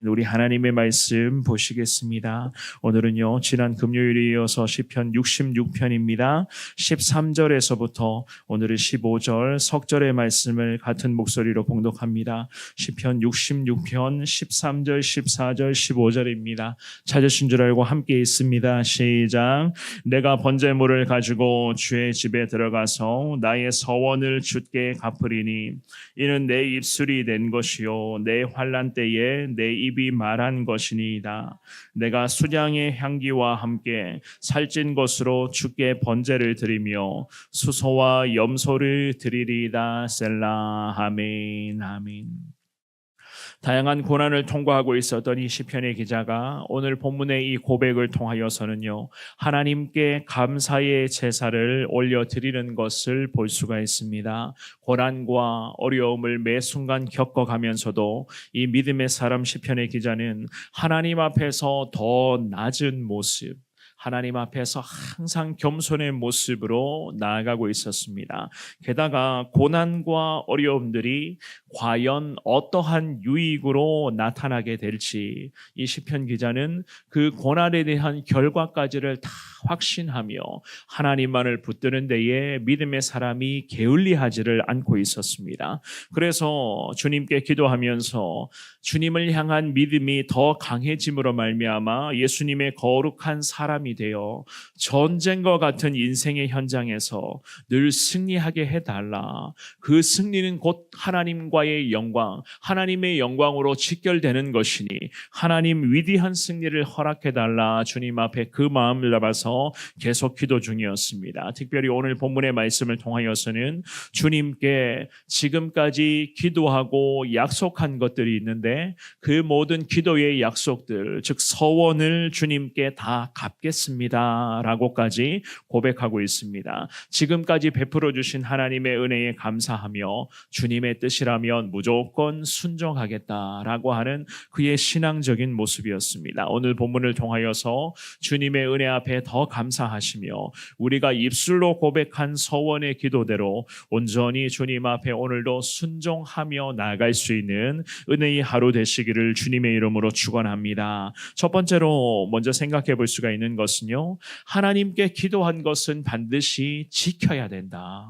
우리 하나님의 말씀 보시겠습니다. 오늘은요, 지난 금요일에 이어서 시편 66편입니다. 13절에서부터 오늘은 15절 석절의 말씀을 같은 목소리로 봉독합니다. 시편 66편 13절, 14절, 15절입니다. 찾으신 줄 알고 함께 있습니다. 시작. 내가 번제물을 가지고 주의 집에 들어가서 나의 서원을 주께 갚으리니 이는 내 입술이 낸 것이요 내 환난 때에 내 입이 말한 것이니이다. 내가 수량의 향기와 함께 살찐 것으로 주께 번제를 드리며 수소와 염소를 드리리이다. 셀라. 아멘. 아멘. 다양한 고난을 통과하고 있었던 이 시편의 기자가 오늘 본문의 이 고백을 통하여서는요, 하나님께 감사의 제사를 올려드리는 것을 볼 수가 있습니다. 고난과 어려움을 매 순간 겪어가면서도 이 믿음의 사람 시편의 기자는 하나님 앞에서 더 낮은 모습, 하나님 앞에서 항상 겸손의 모습으로 나아가고 있었습니다. 게다가 고난과 어려움들이 과연 어떠한 유익으로 나타나게 될지 이 시편 기자는 그 고난에 대한 결과까지를 다 확신하며 하나님만을 붙드는 데에 믿음의 사람이 게을리하지를 않고 있었습니다. 그래서 주님께 기도하면서 주님을 향한 믿음이 더 강해짐으로 말미암아 예수님의 거룩한 사람이 되어 전쟁과 같은 인생의 현장에서 늘 승리하게 해달라. 그 승리는 곧 하나님과의 영광, 하나님의 영광으로 직결되는 것이니 하나님 위대한 승리를 허락해달라. 주님 앞에 그 마음을 잡아서 계속 기도 중이었습니다. 특별히 오늘 본문의 말씀을 통하여서는 주님께 지금까지 기도하고 약속한 것들이 있는데 그 모든 기도의 약속들, 즉 서원을 주님께 다 갚겠습니다 라고까지 고백하고 있습니다. 지금까지 베풀어 주신 하나님의 은혜에 감사하며 주님의 뜻이라면 무조건 순종하겠다라고 하는 그의 신앙적인 모습이었습니다. 오늘 본문을 통하여서 주님의 은혜 앞에 더 감사하시며 우리가 입술로 고백한 서원의 기도대로 온전히 주님 앞에 오늘도 순종하며 나아갈 수 있는 은혜의 하루 되시기를 주님의 이름으로 축원합니다. 첫 번째로 먼저 생각해 볼 수가 있는 것은요, 하나님께 기도한 것은 반드시 지켜야 된다.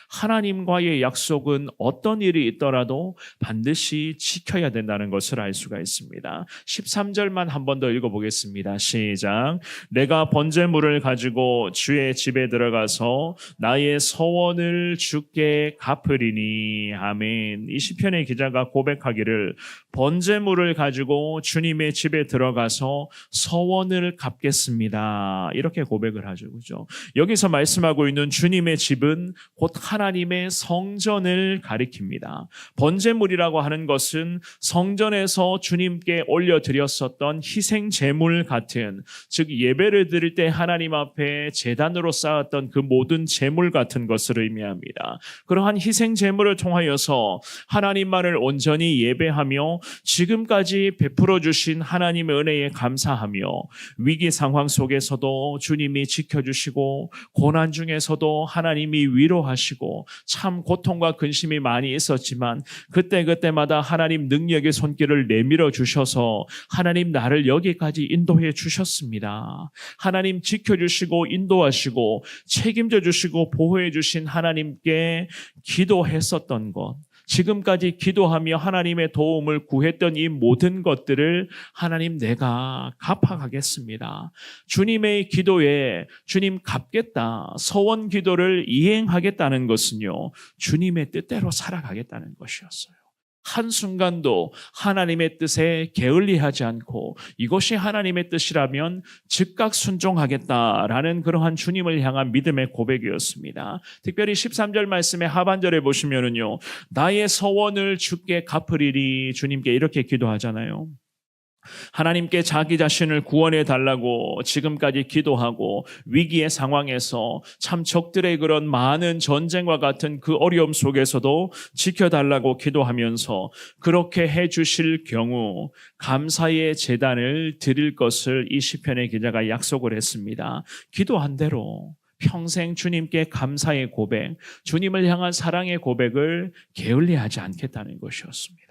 하나님과의 약속은 어떤 일이 있더라도 반드시 지켜야 된다는 것을 알 수가 있습니다. 13절만 한 번 더 읽어보겠습니다. 시작. 내가 번제물을 가지고 주의 집에 들어가서 나의 서원을 주께 갚으리니. 아멘. 이 시편의 기자가 고백하기를 번제물을 가지고 주님의 집에 들어가서 서원을 갚겠습니다. 이렇게 고백을 하죠. 그죠? 여기서 말씀하고 있는 주님의 집은 곧 하나님의 성전을 가리킵니다. 번제물이라고 하는 것은 성전에서 주님께 올려드렸었던 희생 제물 같은, 즉 예배를 드릴 때 하나님 앞에 제단으로 쌓았던 그 모든 제물 같은 것을 의미합니다. 그러한 희생 제물을 통하여서 하나님만을 온전히 예배하며 지금까지 베풀어 주신 하나님의 은혜에 감사하며 위기 상황 속에서도 주님이 지켜주시고 고난 중에서도 하나님이 위로하시고 참 고통과 근심이 많이 있었지만 그때마다 하나님 능력의 손길을 내밀어 주셔서 하나님 나를 여기까지 인도해 주셨습니다. 하나님 지켜주시고 인도하시고 책임져 주시고 보호해 주신 하나님께 기도했었던 것, 지금까지 기도하며 하나님의 도움을 구했던 이 모든 것들을 하나님 내가 갚아가겠습니다. 주님의 기도에 주님 갚겠다, 서원 기도를 이행하겠다는 것은요, 주님의 뜻대로 살아가겠다는 것이었어요. 한순간도 하나님의 뜻에 게을리하지 않고 이것이 하나님의 뜻이라면 즉각 순종하겠다라는 그러한 주님을 향한 믿음의 고백이었습니다. 특별히 13절 말씀의 하반절에 보시면은요, 나의 서원을 주께 갚으리니 주님께 이렇게 기도하잖아요. 하나님께 자기 자신을 구원해 달라고 지금까지 기도하고 위기의 상황에서 참 적들의 그런 많은 전쟁과 같은 그 어려움 속에서도 지켜달라고 기도하면서 그렇게 해 주실 경우 감사의 제단을 드릴 것을 이 시편의 기자가 약속을 했습니다. 기도한 대로 평생 주님께 감사의 고백, 주님을 향한 사랑의 고백을 게을리하지 않겠다는 것이었습니다.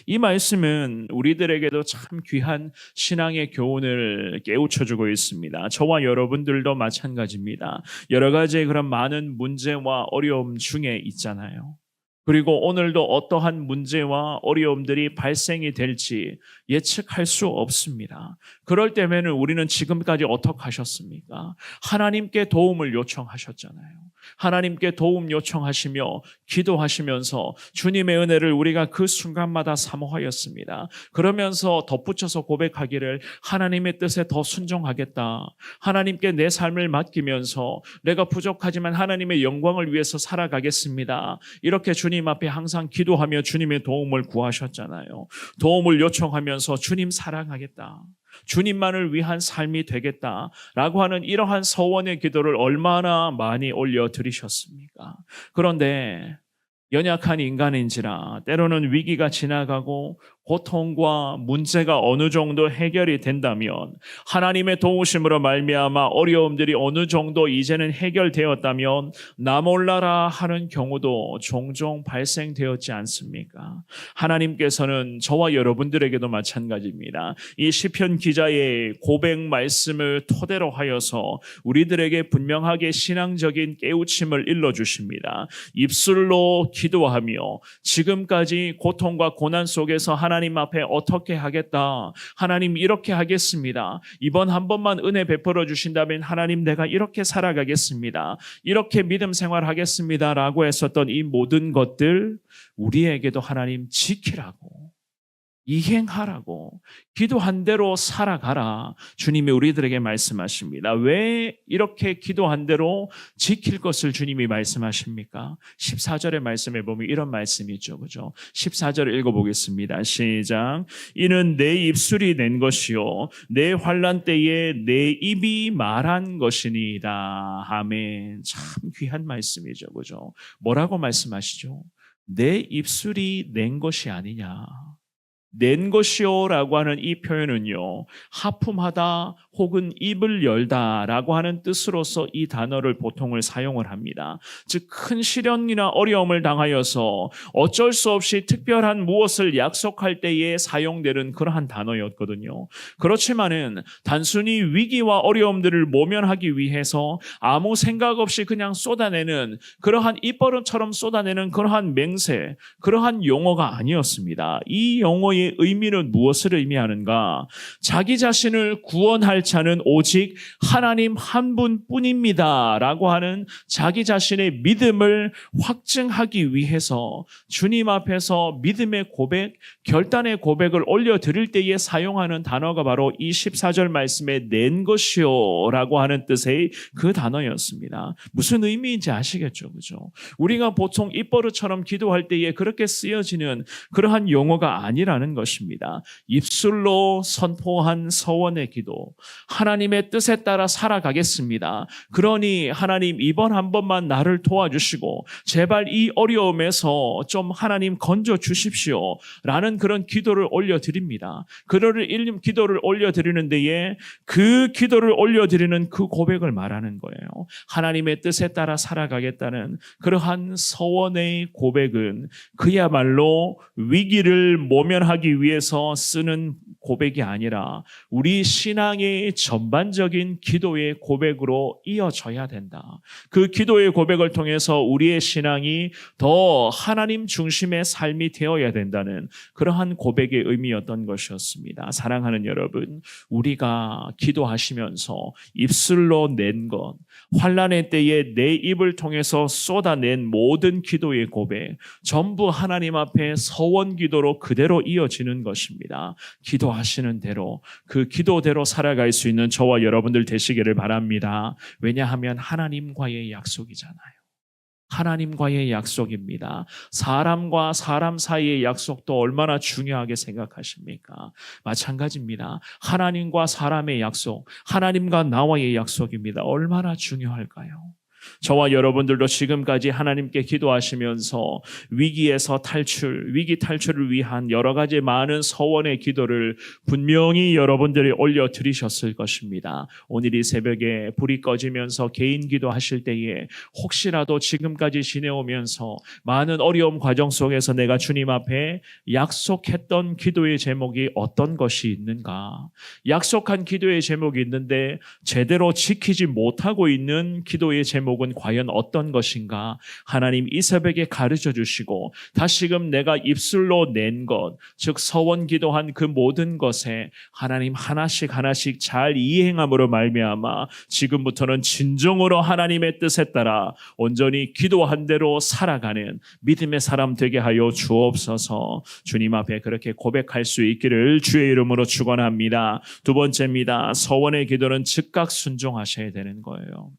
이 말씀은 우리들에게도 참 귀한 신앙의 교훈을 깨우쳐주고 있습니다. 저와 여러분들도 마찬가지입니다. 여러 가지의 그런 많은 문제와 어려움 중에 있잖아요. 그리고 오늘도 어떠한 문제와 어려움들이 발생이 될지 예측할 수 없습니다. 그럴 때면은 우리는 지금까지 어떻게 하셨습니까? 하나님께 도움을 요청하셨잖아요. 하나님께 도움 요청하시며 기도하시면서 주님의 은혜를 우리가 그 순간마다 사모하였습니다. 그러면서 덧붙여서 고백하기를 하나님의 뜻에 더 순종하겠다. 하나님께 내 삶을 맡기면서 내가 부족하지만 하나님의 영광을 위해서 살아가겠습니다. 이렇게 주님 앞에 항상 기도하며 주님의 도움을 구하셨잖아요. 도움을 요청하면서 주님 사랑하겠다. 주님만을 위한 삶이 되겠다라고 하는 이러한 서원의 기도를 얼마나 많이 올려드리셨습니까? 그런데 연약한 인간인지라 때로는 위기가 지나가고 고통과 문제가 어느 정도 해결이 된다면, 하나님의 도우심으로 말미암아 어려움들이 어느 정도 이제는 해결되었다면 나 몰라라 하는 경우도 종종 발생되었지 않습니까? 하나님께서는 저와 여러분들에게도 마찬가지입니다. 이 시편 기자의 고백 말씀을 토대로 하여서 우리들에게 분명하게 신앙적인 깨우침을 일러주십니다. 입술로 기도하며 지금까지 고통과 고난 속에서 하나님 앞에 어떻게 하겠다, 하나님 이렇게 하겠습니다, 이번 한 번만 은혜 베풀어 주신다면 하나님 내가 이렇게 살아가겠습니다, 이렇게 믿음 생활하겠습니다 라고 했었던 이 모든 것들 우리에게도 하나님 지키라고, 이행하라고, 기도한 대로 살아가라 주님이 우리들에게 말씀하십니다. 왜 이렇게 기도한 대로 지킬 것을 주님이 말씀하십니까? 14절의 말씀에 보면 이런 말씀이죠, 그죠? 14절 읽어보겠습니다. 시작. 이는 내 입술이 낸 것이요 내 환난 때에 내 입이 말한 것이니이다. 아멘. 참 귀한 말씀이죠, 그죠? 뭐라고 말씀하시죠? 내 입술이 낸 것이 아니냐, 낸 것이요라고 하는 이 표현은요, 하품하다 혹은 입을 열다라고 하는 뜻으로서 이 단어를 보통을 사용을 합니다. 즉 큰 시련이나 어려움을 당하여서 어쩔 수 없이 특별한 무엇을 약속할 때에 사용되는 그러한 단어였거든요. 그렇지만은 단순히 위기와 어려움들을 모면하기 위해서 아무 생각 없이 그냥 쏟아내는 그러한 입버릇처럼 쏟아내는 그러한 맹세, 그러한 용어가 아니었습니다. 이 용어의 의미는 무엇을 의미하는가? 자기 자신을 구원할 자는 오직 하나님 한 분뿐입니다 라고 하는 자기 자신의 믿음을 확증하기 위해서 주님 앞에서 믿음의 고백, 결단의 고백을 올려드릴 때에 사용하는 단어가 바로 이 14절 말씀에 낸 것이요 라고 하는 뜻의 그 단어였습니다. 무슨 의미인지 아시겠죠, 그죠? 우리가 보통 입버릇처럼 기도할 때에 그렇게 쓰여지는 그러한 용어가 아니라는 것입니다. 입술로 선포한 서원의 기도, 하나님의 뜻에 따라 살아가겠습니다. 그러니 하나님 이번 한 번만 나를 도와주시고 제발 이 어려움에서 좀 하나님 건져 주십시오 라는 그런 기도를 올려드립니다. 그런 기도를 올려드리는 데에 그 기도를 올려드리는 그 고백을 말하는 거예요. 하나님의 뜻에 따라 살아가겠다는 그러한 서원의 고백은 그야말로 위기를 모면하기 위해서 쓰는 고백이 아니라 우리 신앙의 전반적인 기도의 고백으로 이어져야 된다. 그 기도의 고백을 통해서 우리의 신앙이 더 하나님 중심의 삶이 되어야 된다는 그러한 고백의 의미였던 것이었습니다. 사랑하는 여러분, 우리가 기도하시면서 입술로 낸 것, 환난의 때에 내 입을 통해서 쏟아낸 모든 기도의 고백, 전부 하나님 앞에 서원 기도로 그대로 이어지는 것입니다. 기도하시는 대로, 그 기도대로 살아갈 수 있는 저와 여러분들 되시기를 바랍니다. 왜냐하면 하나님과의 약속이잖아요. 하나님과의 약속입니다. 사람과 사람 사이의 약속도 얼마나 중요하게 생각하십니까? 마찬가지입니다. 하나님과 사람의 약속, 하나님과 나와의 약속입니다. 얼마나 중요할까요? 저와 여러분들도 지금까지 하나님께 기도하시면서 위기에서 위기 탈출을 위한 여러 가지 많은 서원의 기도를 분명히 여러분들이 올려드리셨을 것입니다. 오늘 이 새벽에 불이 꺼지면서 개인 기도하실 때에 혹시라도 지금까지 지내오면서 많은 어려움 과정 속에서 내가 주님 앞에 약속했던 기도의 제목이 어떤 것이 있는가? 약속한 기도의 제목이 있는데 제대로 지키지 못하고 있는 기도의 제목은 과연 어떤 것인가? 하나님 이 새벽에 가르쳐 주시고 다시금 내가 입술로 낸 것, 즉 서원 기도한 그 모든 것에 하나님 하나씩 잘 이행함으로 말미암아 지금부터는 진정으로 하나님의 뜻에 따라 온전히 기도한 대로 살아가는 믿음의 사람 되게 하여 주옵소서. 주님 앞에 그렇게 고백할 수 있기를 주의 이름으로 축원합니다. 두 번째입니다. 서원의 기도는 즉각 순종하셔야 되는 거예요.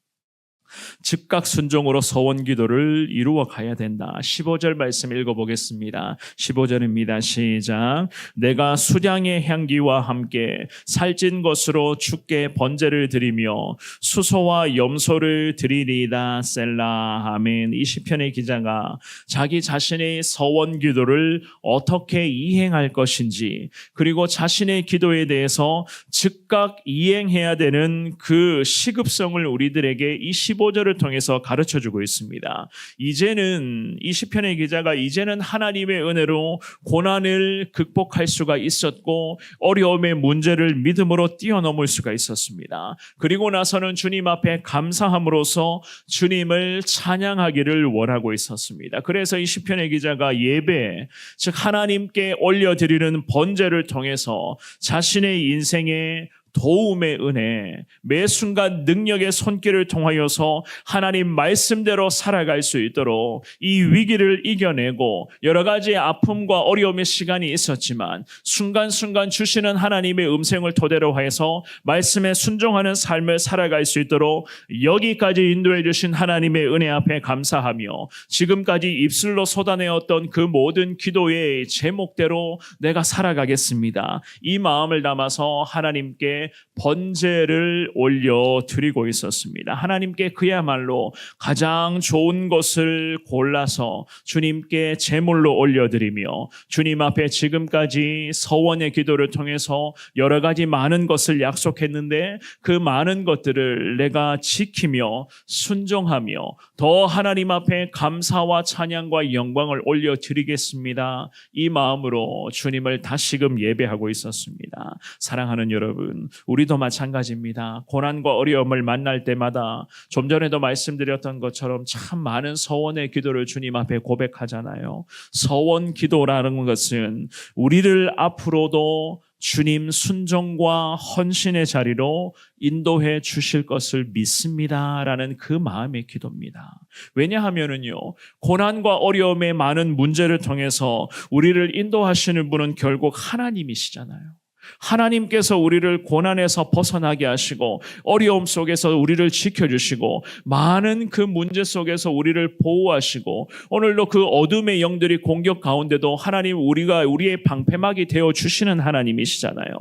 즉각 순종으로 서원 기도를 이루어 가야 된다. 15절 말씀 읽어보겠습니다. 15절입니다. 시작. 내가 수량의 향기와 함께 살찐 것으로 주께 번제를 드리며 수소와 염소를 드리리이다. 셀라. 아멘. 이 시편의 기자가 자기 자신의 서원 기도를 어떻게 이행할 것인지, 그리고 자신의 기도에 대해서 즉각 이행해야 되는 그 시급성을 우리들에게 이 15절을 통해서 가르쳐주고 있습니다. 이제는 이 시편의 기자가 이제는 하나님의 은혜로 고난을 극복할 수가 있었고 어려움의 문제를 믿음으로 뛰어넘을 수가 있었습니다. 그리고 나서는 주님 앞에 감사함으로써 주님을 찬양하기를 원하고 있었습니다. 그래서 이 시편의 기자가 예배, 즉 하나님께 올려드리는 번제를 통해서 자신의 인생에 도움의 은혜, 매 순간 능력의 손길을 통하여서 하나님 말씀대로 살아갈 수 있도록 이 위기를 이겨내고 여러 가지 아픔과 어려움의 시간이 있었지만 순간순간 주시는 하나님의 음성을 토대로 해서 말씀에 순종하는 삶을 살아갈 수 있도록 여기까지 인도해 주신 하나님의 은혜 앞에 감사하며 지금까지 입술로 쏟아내었던 그 모든 기도의 제목대로 내가 살아가겠습니다. 이 마음을 담아서 하나님께 번제를 올려드리고 있었습니다. 하나님께 그야말로 가장 좋은 것을 골라서 주님께 제물로 올려드리며 주님 앞에 지금까지 서원의 기도를 통해서 여러 가지 많은 것을 약속했는데 그 많은 것들을 내가 지키며 순종하며 더 하나님 앞에 감사와 찬양과 영광을 올려드리겠습니다. 이 마음으로 주님을 다시금 예배하고 있었습니다. 사랑하는 여러분, 우리도 마찬가지입니다. 고난과 어려움을 만날 때마다 좀 전에도 말씀드렸던 것처럼 참 많은 서원의 기도를 주님 앞에 고백하잖아요. 서원 기도라는 것은 우리를 앞으로도 주님 순종과 헌신의 자리로 인도해 주실 것을 믿습니다라는 그 마음의 기도입니다. 왜냐하면은요, 고난과 어려움의 많은 문제를 통해서 우리를 인도하시는 분은 결국 하나님이시잖아요. 하나님께서 우리를 고난에서 벗어나게 하시고 어려움 속에서 우리를 지켜주시고 많은 그 문제 속에서 우리를 보호하시고 오늘도 그 어둠의 영들이 공격 가운데도 하나님 우리의 방패막이 되어주시는 하나님이시잖아요.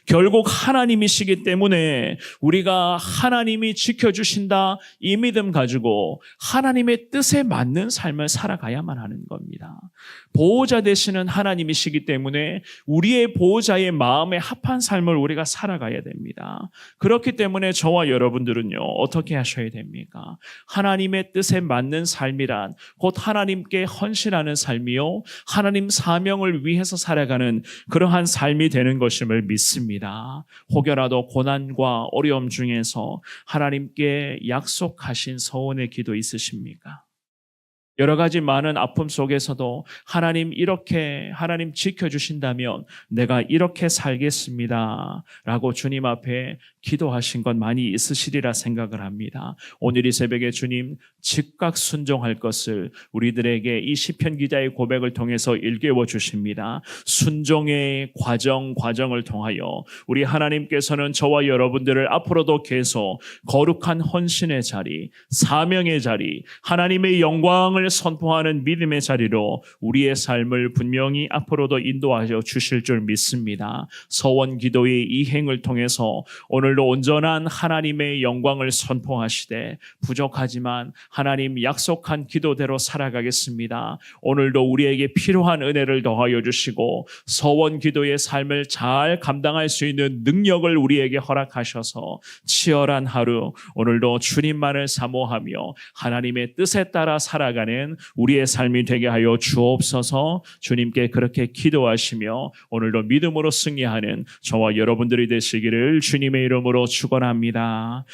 결국 하나님이시기 때문에 우리가 하나님이 지켜주신다 이 믿음 가지고 하나님의 뜻에 맞는 삶을 살아가야만 하는 겁니다. 보호자 되시는 하나님이시기 때문에 우리의 보호자의 마음에 합한 삶을 우리가 살아가야 됩니다. 그렇기 때문에 저와 여러분들은요, 어떻게 하셔야 됩니까? 하나님의 뜻에 맞는 삶이란 곧 하나님께 헌신하는 삶이요, 하나님 사명을 위해서 살아가는 그러한 삶이 되는 것임을 믿습니다. 혹여라도 고난과 어려움 중에서 하나님께 약속하신 서원의 기도 있으십니까? 여러 가지 많은 아픔 속에서도 하나님 지켜주신다면 내가 이렇게 살겠습니다 라고 주님 앞에 기도하신 건 많이 있으시리라 생각을 합니다. 오늘 이 새벽에 주님 즉각 순종할 것을 우리들에게 이 시편 기자의 고백을 통해서 일깨워 주십니다. 순종의 과정을 통하여 우리 하나님께서는 저와 여러분들을 앞으로도 계속 거룩한 헌신의 자리, 사명의 자리, 하나님의 영광을 주님을 선포하는 믿음의 자리로 우리의 삶을 분명히 앞으로도 인도하여 주실 줄 믿습니다. 서원 기도의 이 행을 통해서 오늘도 온전한 하나님의 영광을 선포하시되 부족하지만 하나님 약속한 기도대로 살아가겠습니다. 오늘도 우리에게 필요한 은혜를 더하여 주시고 서원 기도의 삶을 잘 감당할 수 있는 능력을 우리에게 허락하셔서 치열한 하루 오늘도 주님만을 사모하며 하나님의 뜻에 따라 살아가는 우리의 삶이 되게 하여 주옵소서. 주님께 그렇게 기도하시며 오늘도 믿음으로 승리하는 저와 여러분들이 되시기를 주님의 이름으로 축원합니다.